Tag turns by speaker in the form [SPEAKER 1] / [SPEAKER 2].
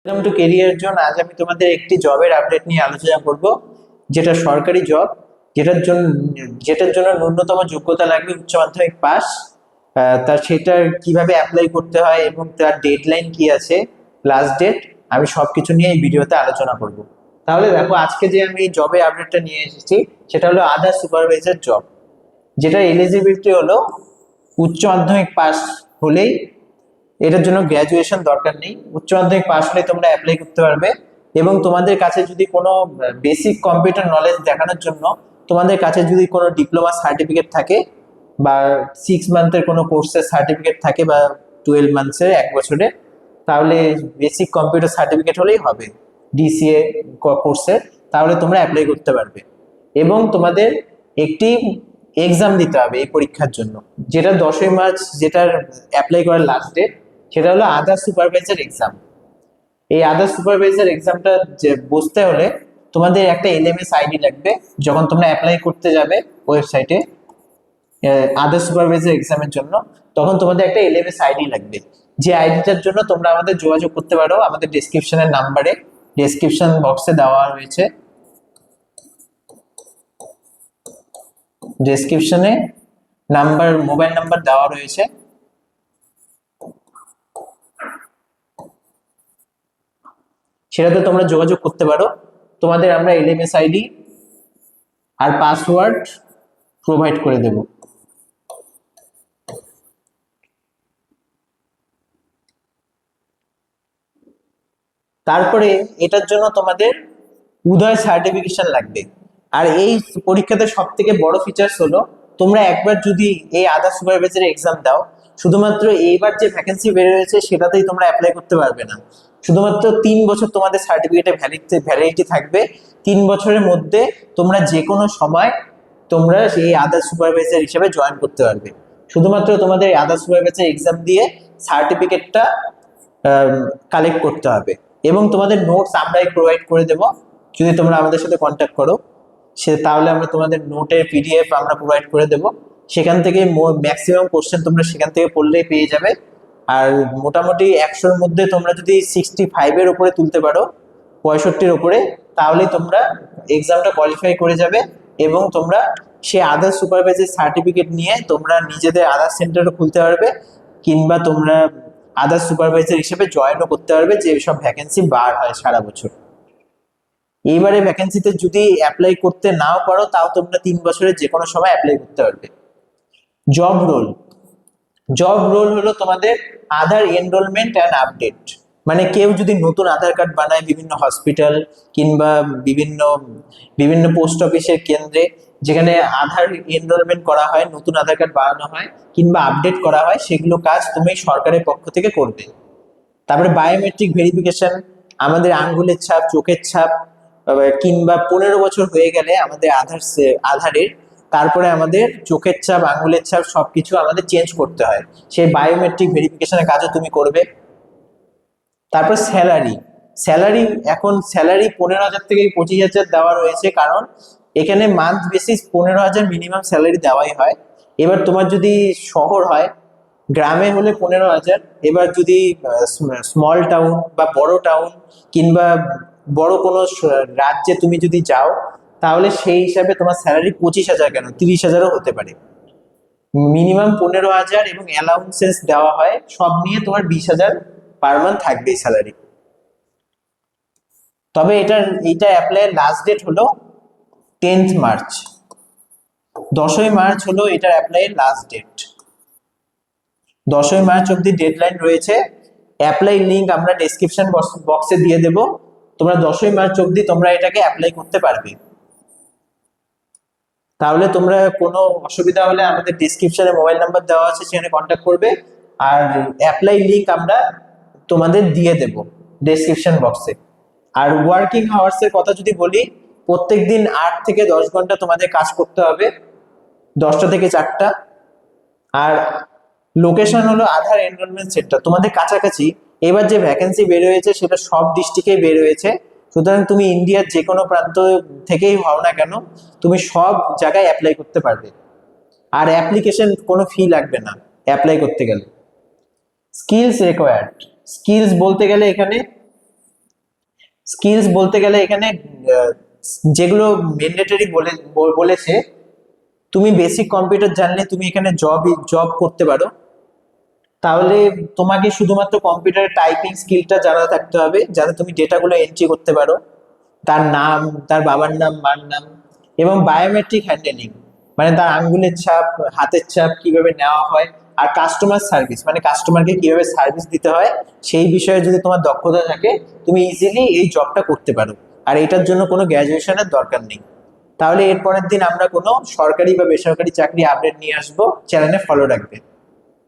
[SPEAKER 1] Welcome to career zone. আজ আমি তোমাদের একটি জবের আপডেট নিয়ে আলোচনা করব, যেটা সরকারি জব, যেটার জন্য ন্যূনতম যোগ্যতা লাগবে উচ্চ মাধ্যমিক পাস। তার সেটা কিভাবে অ্যাপ্লাই করতে হয় এবং তার ডেডলাইন কি আছে, লাস্ট ডেট, আমি সবকিছু নিয়ে এই ভিডিওতে আলোচনা করব। তাহলে দেখো, আজকে যে আমি জবের আপডেটটা নিয়ে এসেছি সেটা হলো আধার সুপারভাইজার জব, যেটা এলিজিবিলিটি হলো উচ্চ মাধ্যমিক পাস হলেই। এটার জন্য গ্র্যাজুয়েশন দরকার নেই, উচ্চ মাধ্যমিক পাস হলে তোমরা অ্যাপ্লাই করতে পারবে। এবং তোমাদের কাছে যদি কোনো বেসিক কম্পিউটার নলেজ দেখানোর জন্য তোমাদের কাছে যদি কোনো ডিপ্লোমা সার্টিফিকেট থাকে, বা 6 মান্থের কোনো কোর্সের সার্টিফিকেট থাকে, বা 12 মান্থসের 1 বছরের, তাহলে বেসিক কম্পিউটার সার্টিফিকেট হলেই হবে ডিসিএ কোর্সের, তাহলে তোমরা অ্যাপ্লাই করতে পারবে। এবং তোমাদের একটি এক্সাম দিতে হবে এই পরীক্ষার জন্য, যেটা 10ই মার্চ, যেটার অ্যাপ্লাই করার লাস্ট ডেট, সেটা হলো আধার সুপারভাইজার এক্সাম। এই আধার সুপারভাইজার এক্সামটা যে বসতে হলে তোমাদের একটা এলএমএস আইডি লাগবে। যখন তোমরা অ্যাপ্লাই করতে যাবে ওয়েবসাইটে আধার সুপারভাইজার এক্সামের জন্য, তখন তোমাদের একটা এলএমএস আইডি লাগবে। যে আইডিটার জন্য তোমরা আমাদের যোগাযোগ করতে পারো আমাদের ডেসক্রিপশনের নাম্বারে, ডেসক্রিপশন বক্সে দেওয়া রয়েছে। ডেসক্রিপশনে মোবাইল নাম্বার দেওয়া রয়েছে, সেটাতে তোমরা যোগাযোগ করতে পারো। তোমাদের আমরা এলএমএস আইডি আর পাসওয়ার্ড প্রোভাইড করে দেব। তারপরে এটার জন্য তোমাদের উদয় সার্টিফিকেশন লাগবে। আর এই পরীক্ষাতে সব থেকে বড় ফিচার্স হলো, তোমরা একবার যদি এই আধার সুপারভাইজার এক্সাম দাও, শুধুমাত্র এইবার যে ভ্যাকেন্সি বের হয়েছে সেটাতেই তোমরা অ্যাপ্লাই করতে পারবে না। শুধুমাত্র 3 বছর তোমাদের সার্টিফিকেটে ভ্যালিডিটি থাকবে। 3 বছরের মধ্যে তোমরা যে কোনো সময় তোমরা এই আধার সুপারভাইজার হিসেবে জয়েন করতে পারবে। শুধুমাত্র তোমাদের এই আধার সুপারভাইজার এক্সাম দিয়ে সার্টিফিকেটটা কালেক্ট করতে হবে। এবং তোমাদের নোটস আমরাই প্রোভাইড করে দেব। যদি তোমরা আমাদের সাথে কন্ট্যাক্ট করো, তাহলে আমরা তোমাদের নোটের পিডিএফ আমরা প্রোভাইড করে দেব। সেখান থেকে ম্যাক্সিমাম কোশ্চেন তোমরা সেখান থেকে পড়লেই পেয়ে যাবে। আর মোটামুটি 100-র মধ্যে তোমরা যদি 65-এর উপরে তুলতে পারো, 65-র উপরে, তাহলেই তোমরা এক্সামটা কোয়ালিফাই করে যাবে। এবং তোমরা সেই আধার সুপারভাইজার সার্টিফিকেট নিয়ে তোমরা নিজেদের আধার সেন্টারও খুলতে পারবে, কিংবা তোমরা আধার সুপারভাইজার হিসেবে জয়েনও করতে পারবে, যে সব ভ্যাকেন্সি বার হয় সারা বছর। এইবারে ভ্যাকেন্সিতে যদি অ্যাপ্লাই করতে নাও পারো, তাও তোমরা 3 বছরের যে কোনো সময় অ্যাপ্লাই করতে পারবে। Job role. জব রোল হলো তোমাদের আধার এনরোলমেন্ট অ্যান্ড আপডেট। মানে কেউ যদি নতুন আধার কার্ড বানায় বিভিন্ন হসপিটাল কিংবা বিভিন্ন বিভিন্ন পোস্ট অফিসের কেন্দ্রে, যেখানে আধার এনরোলমেন্ট করা হয়, নতুন আধার কার্ড বানানো হয় কিংবা আপডেট করা হয়, সেগুলো কাজ তুমি সরকারের পক্ষ থেকে করবে। তারপরে বায়োমেট্রিক ভেরিফিকেশন, আমাদের আঙ্গুলের ছাপ, চোখের ছাপ, কিংবা 15 বছর হয়ে গেলে আমাদের আধারের, তারপরে আমাদের চোখের ছাপ, আঙ্গুলের ছাপ সবকিছু আমাদের চেঞ্জ করতে হয়। সেই বায়োমেট্রিক ভেরিফিকেশনের কাজও তুমি করবে। তারপর স্যালারি। এখন স্যালারি 15,000 থেকে 25,000 দেওয়া রয়েছে, কারণ এখানে মান্থ বেসিস 15,000 মিনিমাম স্যালারি দেওয়াই হয়। এবার তোমার যদি শহর হয়, গ্রামে হলে 15,000। এবার যদি স্মল টাউন বা বড় টাউন কিংবা বড় কোনো রাজ্যে তুমি যদি যাও, তাহলে সেই হিসাবে তোমার স্যালারি 25,000 কেন 30,000ও হতে পারে। মিনিমাম 15,000 এবং অ্যালাউন্সেস দেওয়া হয়, সব নিয়ে তোমার 20,000 পার মান্থ থাকবে স্যালারি। তবে এইটা অ্যাপ্লাইয়ের লাস্ট ডেট হলো 10th মার্চ। 10ই মার্চ হলো এটার অ্যাপ্লাইয়ের লাস্ট ডেট। 10ই মার্চ অব্দি ডেডলাইন রয়েছে। অ্যাপ্লাই লিঙ্ক আমরা ডেসক্রিপশন বক্সে দিয়ে দেব। তোমরা 10ই মার্চ অব্দি তোমরা এটাকে অ্যাপ্লাই করতে পারবে। তাহলে তোমরা কোনো অসুবিধা হলে আমাদের ডেসক্রিপশনে মোবাইল নাম্বার দেওয়া আছে, সেখানে কন্ট্যাক্ট করবে। আর অ্যাপ্লাই লিঙ্ক আমরা তোমাদের দিয়ে দেব ডেসক্রিপশন বক্সে। আর ওয়ার্কিং আওয়ার্স এর কথা যদি বলি, প্রত্যেকদিন 8 থেকে 10 ঘন্টা তোমাদের কাজ করতে হবে, 10টা থেকে 4টা। আর লোকেশন হলো আধার এনরোলমেন্ট সেন্টার, তোমাদের কাছাকাছি। এবার যে ভ্যাকেন্সি বের হয়েছে সেটা সব ডিস্ট্রিক্টেই বের হয়েছে, সুতরাং তুমি ইন্ডিয়ার যে কোনো প্রান্ত থেকেই হও না কেন, তুমি সব জায়গায় অ্যাপ্লাই করতে পারবে। আর অ্যাপ্লিকেশন কোনো ফি লাগবে না অ্যাপ্লাই করতে গেলে। Skills required. স্কিলস বলতে গেলে এখানে স্কিলস বলতে গেলে এখানে আহ, যেগুলো ম্যান্ডেটরি বলেছে, তুমি বেসিক কম্পিউটার জানলে তুমি এখানে জব করতে পারো। তাহলে তোমাকে শুধুমাত্র কম্পিউটারের টাইপিং স্কিলটা জানা থাকতে হবে, যাতে তুমি ডেটাগুলো এন্ট্রি করতে পারো, তার নাম, তার বাবার নাম, মার নাম, এবং বায়োমেট্রিক হ্যান্ডেলিং, মানে তার আঙ্গুলের ছাপ, হাতের ছাপ কিভাবে নেওয়া হয়, আর কাস্টমার সার্ভিস মানে কাস্টমারকে কিভাবে সার্ভিস দিতে হয়, সেই বিষয়ে যদি তোমার দক্ষতা থাকে, তুমি ইজিলি এই জবটা করতে পারো। আর এটার জন্য কোনো গ্র্যাজুয়েশনের দরকার নেই। তাহলে এর পরের দিন আমরা কোনো সরকারি বা বেসরকারি চাকরি আপডেট নিয়ে আসবো, চ্যানেলে ফলো রাখবে।